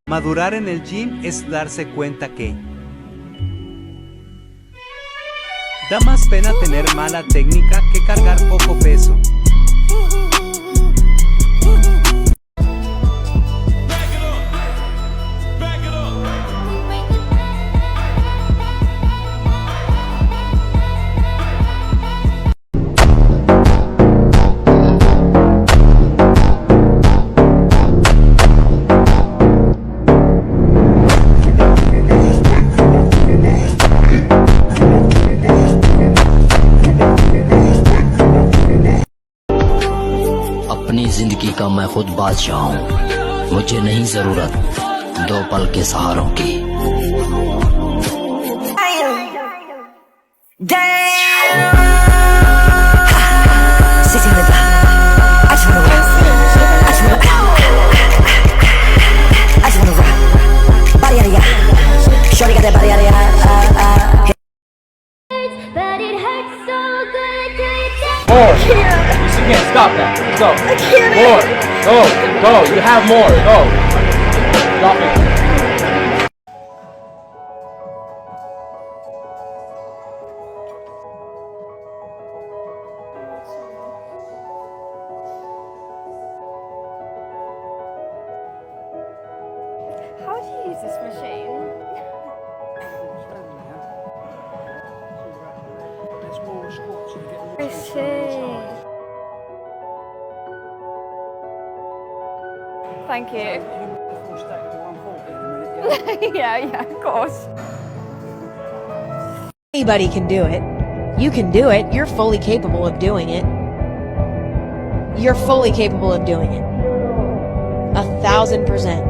Madurar en el gym es darse cuenta que da más pena tener mala técnica que cargar poco peso. अपनी जिंदगी का मैं खुद बादशाह हूँ, मुझे नहीं जरूरत दो पल के सहारों की। More. You can't stop that. Let's go. I can't. More. Go. Go. You have more. Go. Drop it. How do you use this machine? I see. Thank you. yeah, of course. Anybody can do it. You can do it. You're fully capable of doing it. You're fully capable of doing it. 1000%.